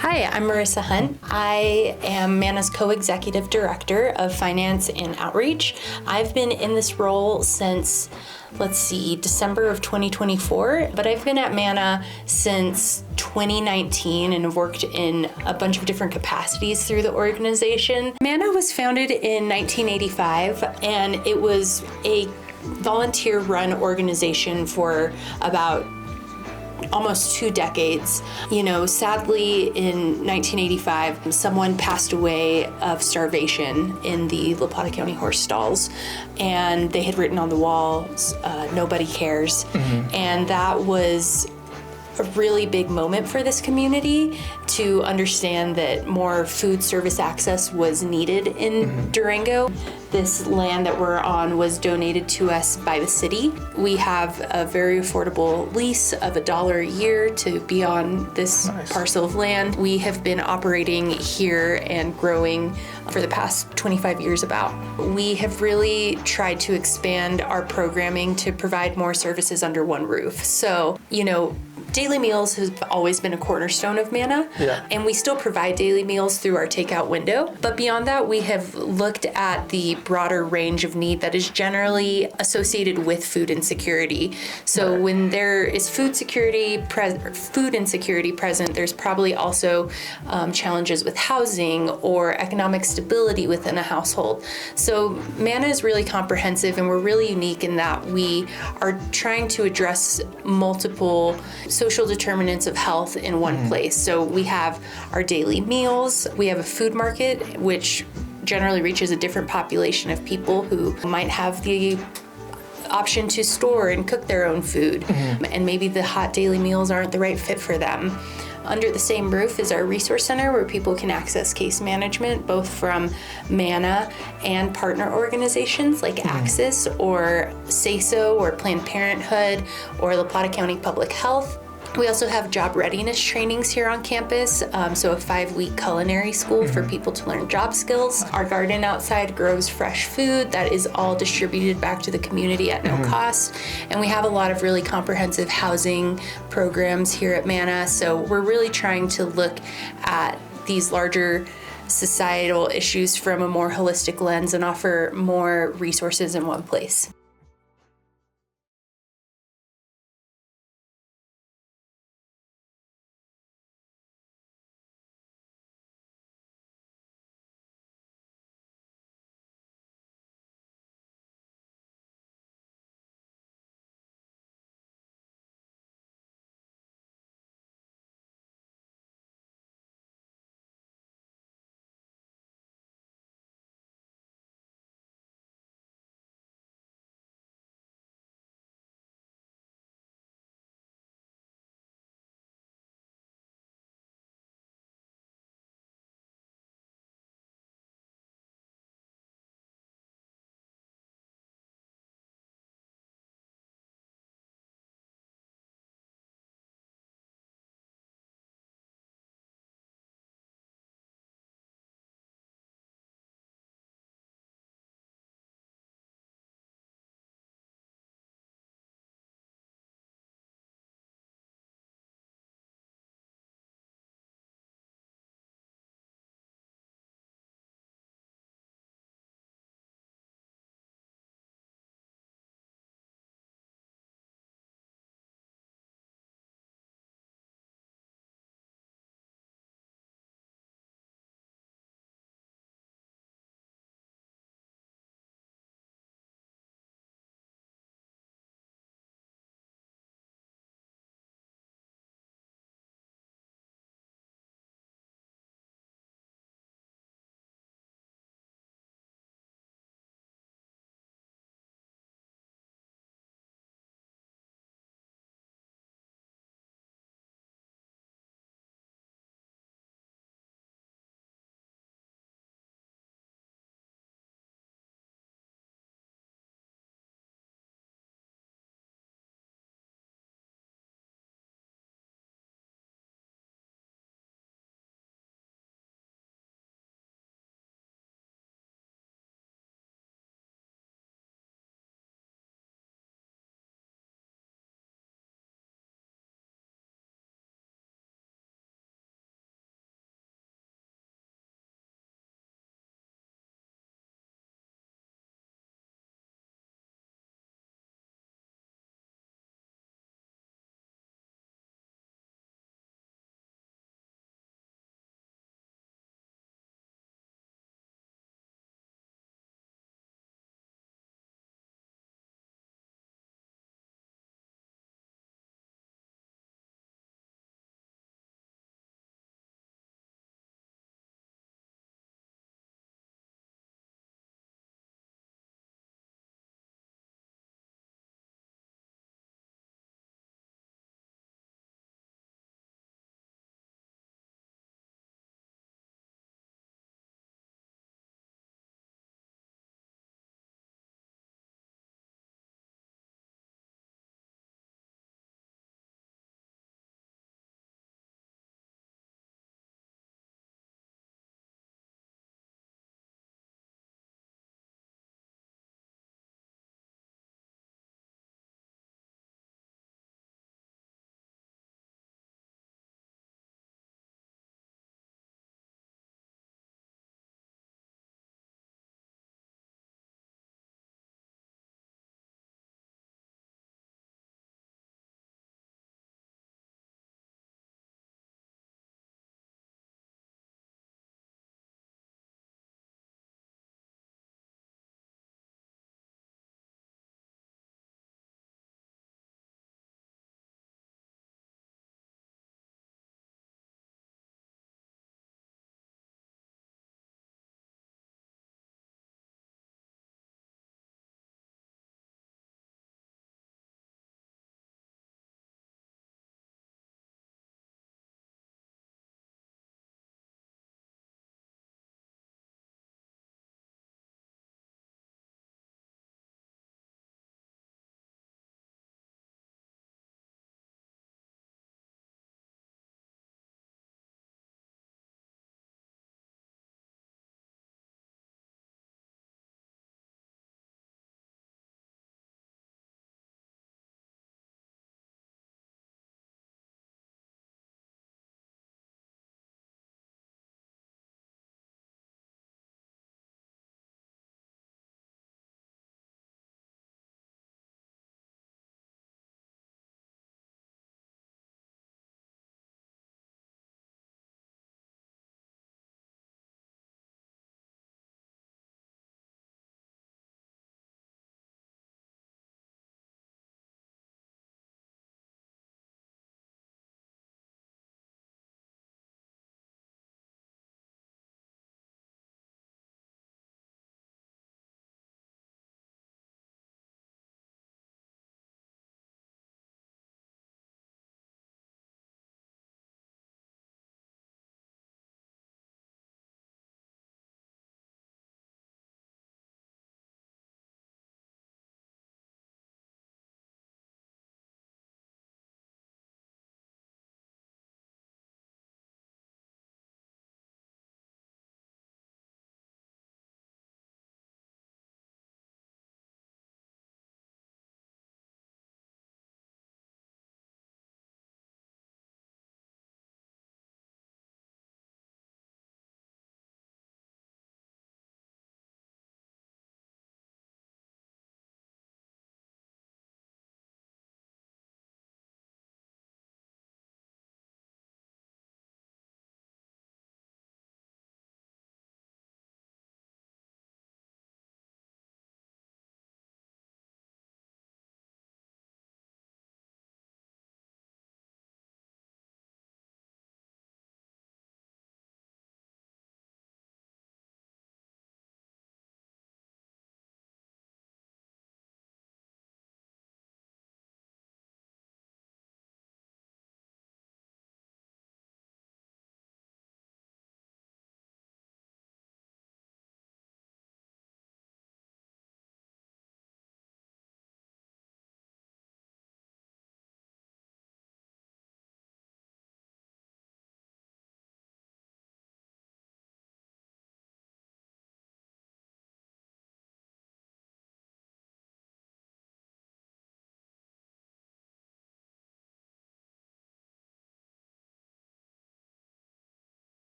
Hi, I'm Marissa Hunt. I am Manna's co-executive director of finance and outreach. I've been in this role since, December of 2024, but I've been at Manna since 2019 and have worked in a bunch of different capacities through the organization. Manna was founded in 1985, and it was a volunteer-run organization for about almost 2 decades. Sadly, in 1985, someone passed away of starvation in the La Plata County horse stalls, and they had written on the walls, "Nobody cares." And that was a really big moment for this community to understand that more food service access was needed in Durango. This land that we're on was donated to us by the city. We have a very affordable lease of $1 a year to be on this parcel of land. We have been operating here and growing for the past 25 years about. We have really tried to expand our programming to provide more services under one roof. So, daily meals has always been a cornerstone of Manna, and we still provide daily meals through our takeout window. But beyond that, we have looked at the broader range of need that is generally associated with food insecurity. So when there is food insecurity present, there's probably also challenges with housing or economic stability within a household. So Manna is really comprehensive, and we're really unique in that we are trying to address multiple social determinants of health in one place. So we have our daily meals, we have a food market, which generally reaches a different population of people who might have the option to store and cook their own food, and maybe the hot daily meals aren't the right fit for them. Under the same roof is our resource center, where people can access case management, both from Manna and partner organizations like Axis or SASO or Planned Parenthood or La Plata County Public Health. We also have job readiness trainings here on campus, so a 5-week culinary school for people to learn job skills. Our garden outside grows fresh food that is all distributed back to the community at no cost. And we have a lot of really comprehensive housing programs here at Manna, so we're really trying to look at these larger societal issues from a more holistic lens and offer more resources in one place.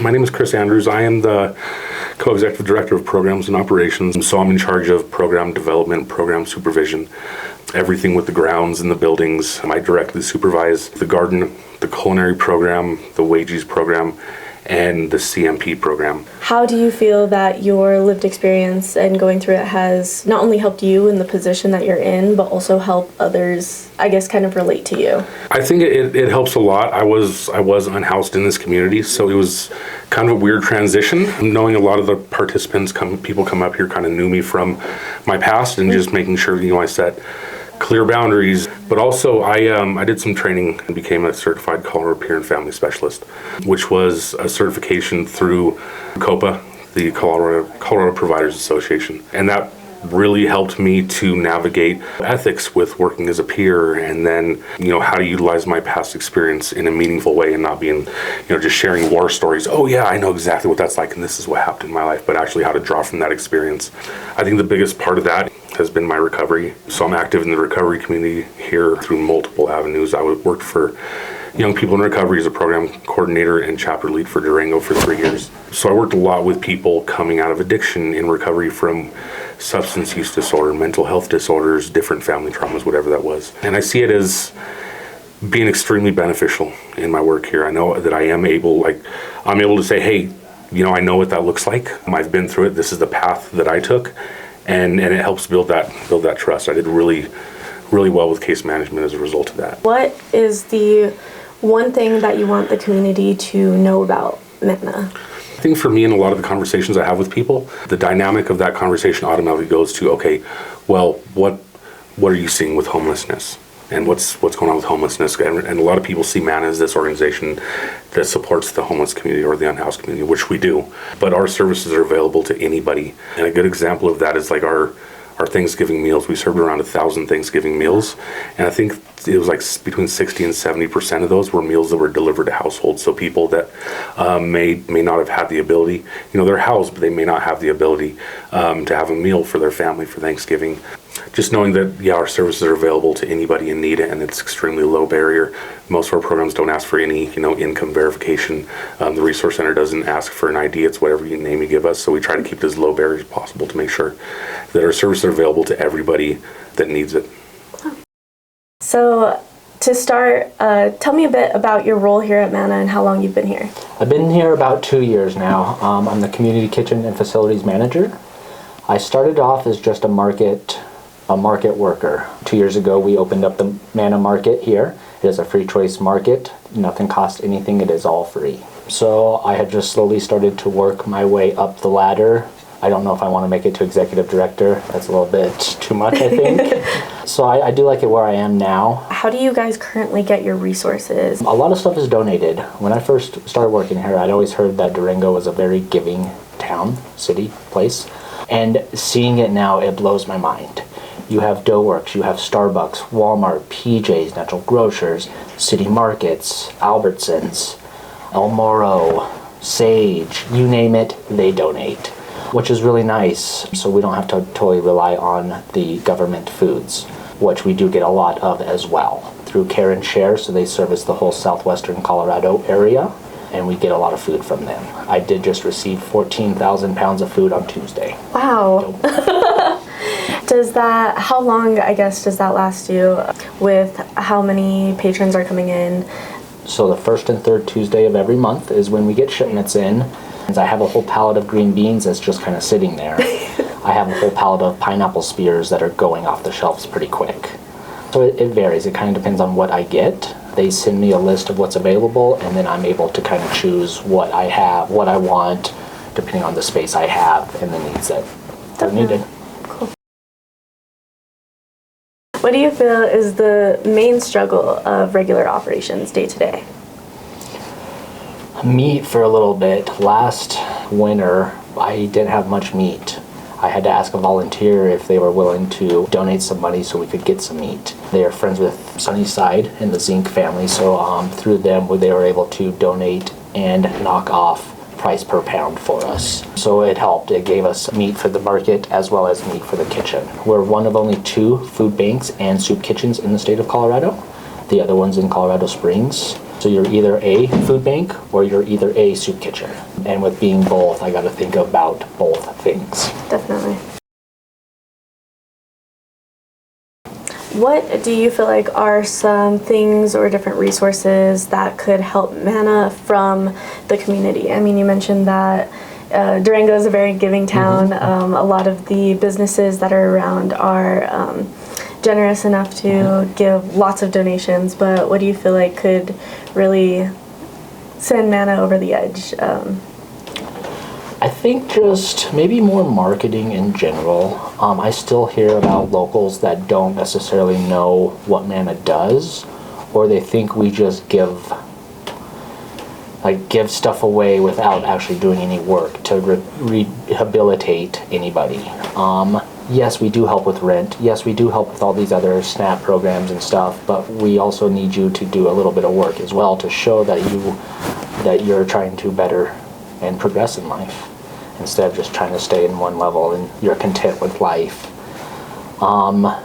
My name is Chris Andrews. I am the co-executive director of programs and operations. So I'm in charge of program development, program supervision, everything with the grounds and the buildings. I directly supervise the garden, the culinary program, the wages program, and the CMP program. How do you feel that your lived experience and going through it has not only helped you in the position that you're in, but also help others, I guess, kind of relate to you? I think it helps a lot. I was unhoused in this community, so it was kind of a weird transition. Knowing a lot of the participants, people come up here kind of knew me from my past, and just making sure, I set clear boundaries. But also I did some training and became a certified Colorado Peer and Family Specialist, which was a certification through COPA, the Colorado Providers Association. And that really helped me to navigate ethics with working as a peer, and then, how to utilize my past experience in a meaningful way and not being, just sharing war stories. Oh yeah, I know exactly what that's like and this is what happened in my life, but actually how to draw from that experience. I think the biggest part of that has been my recovery. So I'm active in the recovery community here through multiple avenues. I worked for Young People in Recovery as a program coordinator and chapter lead for Durango for 3 years. So I worked a lot with people coming out of addiction in recovery from substance use disorder, mental health disorders, different family traumas, whatever that was. And I see it as being extremely beneficial in my work here. I know that I'm able to say, hey, I know what that looks like. I've been through it. This is the path that I took. And it helps build that trust. I did really, really well with case management as a result of that. What is the one thing that you want the community to know about Manna? I think for me, in a lot of the conversations I have with people, the dynamic of that conversation automatically goes to, okay, well, what are you seeing with homelessness? And what's going on with homelessness? And a lot of people see Manna as this organization that supports the homeless community or the unhoused community, which we do. But our services are available to anybody. And a good example of that is like our Thanksgiving meals. We served around 1,000 Thanksgiving meals. And I think it was like between 60 and 70% of those were meals that were delivered to households. So people that may not have had the ability, they're housed, but they may not have the ability to have a meal for their family for Thanksgiving. Just knowing that, our services are available to anybody in need, and it's extremely low barrier. Most of our programs don't ask for any, income verification. The Resource Center doesn't ask for an ID. It's whatever name you give us. So we try to keep it as low barrier as possible to make sure that our services are available to everybody that needs it. So to start, tell me a bit about your role here at Manna and how long you've been here. I've been here about 2 years now. I'm the Community Kitchen and Facilities Manager. I started off as just a market worker. 2 years ago, we opened up the Manna Market here. It is a free choice market. Nothing costs anything. It is all free. So I had just slowly started to work my way up the ladder. I don't know if I want to make it to executive director. That's a little bit too much, I think. So I do like it where I am now. How do you guys currently get your resources? A lot of stuff is donated. When I first started working here, I'd always heard that Durango was a very giving town, city, place. And seeing it now, it blows my mind. You have Doughworks, you have Starbucks, Walmart, PJ's, Natural Grocers, City Markets, Albertsons, El Moro, Sage, you name it, they donate, which is really nice. So we don't have to totally rely on the government foods, which we do get a lot of as well through Care and Share. So they service the whole southwestern Colorado area, and we get a lot of food from them. I did just receive 14,000 pounds of food on Tuesday. Wow. How long, I guess, does that last you with how many patrons are coming in? So the first and third Tuesday of every month is when we get shipments in. And I have a whole pallet of green beans that's just kind of sitting there. I have a whole pallet of pineapple spears that are going off the shelves pretty quick. So it varies. It kind of depends on what I get. They send me a list of what's available, and then I'm able to kind of choose what I have, what I want, depending on the space I have and the needs that are needed. Cool. What do you feel is the main struggle of regular operations day to day? Meat for a little bit. Last winter, I didn't have much meat. I had to ask a volunteer if they were willing to donate some money so we could get some meat. They are friends with Sunnyside and the Zink family, so through them they were able to donate and knock off price per pound for us. So it helped. It gave us meat for the market as well as meat for the kitchen. We're one of only 2 food banks and soup kitchens in the state of Colorado. The other one's in Colorado Springs. So you're either a food bank or you're either a soup kitchen. And with being both, I got to think about both things. Definitely. What do you feel like are some things or different resources that could help Manna from the community? I mean, you mentioned that Durango is a very giving town. A lot of the businesses that are around are generous enough to give lots of donations, but what do you feel like could really send Manna over the edge? I think just maybe more marketing in general. I still hear about locals that don't necessarily know what Manna does, or they think we just give stuff away without actually doing any work to rehabilitate anybody. Yes, we do help with rent. Yes, we do help with all these other SNAP programs and stuff, but we also need you to do a little bit of work as well to show that you're trying to better and progress in life instead of just trying to stay in one level and you're content with life. But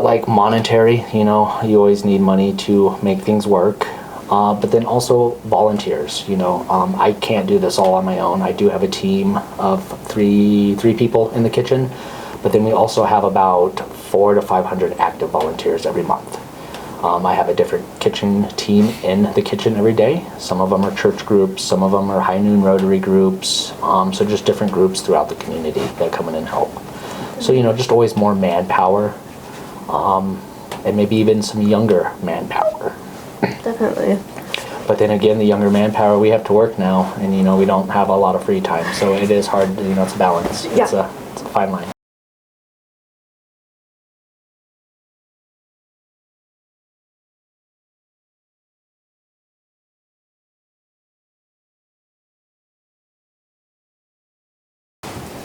like monetary, you always need money to make things work. But then also volunteers, I can't do this all on my own. I do have a team of three people in the kitchen, but then we also have about 400 to 500 active volunteers every month. I have a different kitchen team in the kitchen every day. Some of them are church groups, some of them are high noon Rotary groups, so just different groups throughout the community that come in and help. So, just always more manpower, and maybe even some younger manpower. Definitely. But then again, the younger manpower, we have to work now, and we don't have a lot of free time, so it is hard, it's a balance. Yeah. It's a fine line.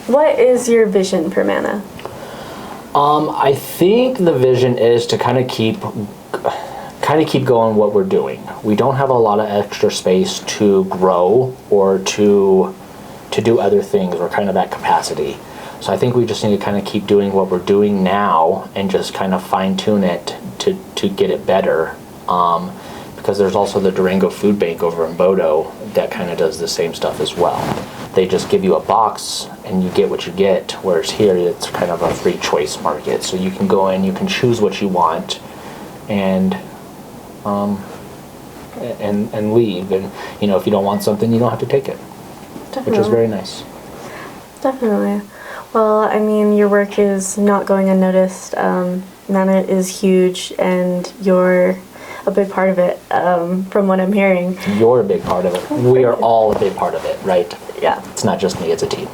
What is your vision for Manna? I think the vision is to kind of keep going what we're doing. We don't have a lot of extra space to grow or to do other things. We're kind of at capacity. So I think we just need to kind of keep doing what we're doing now and just kind of fine tune it to get it better. Because there's also the Durango Food Bank over in Bodo that kind of does the same stuff as well. They just give you a box and you get what you get, whereas here it's kind of a free choice market. So you can go in, you can choose what you want and leave. And if you don't want something, you don't have to take it. Definitely. Which is very nice. Definitely. Well, I mean, your work is not going unnoticed. Manna is huge, and you're a big part of it, from what I'm hearing. You're a big part of it. We are all a big part of it, right? Yeah. It's not just me, it's a team.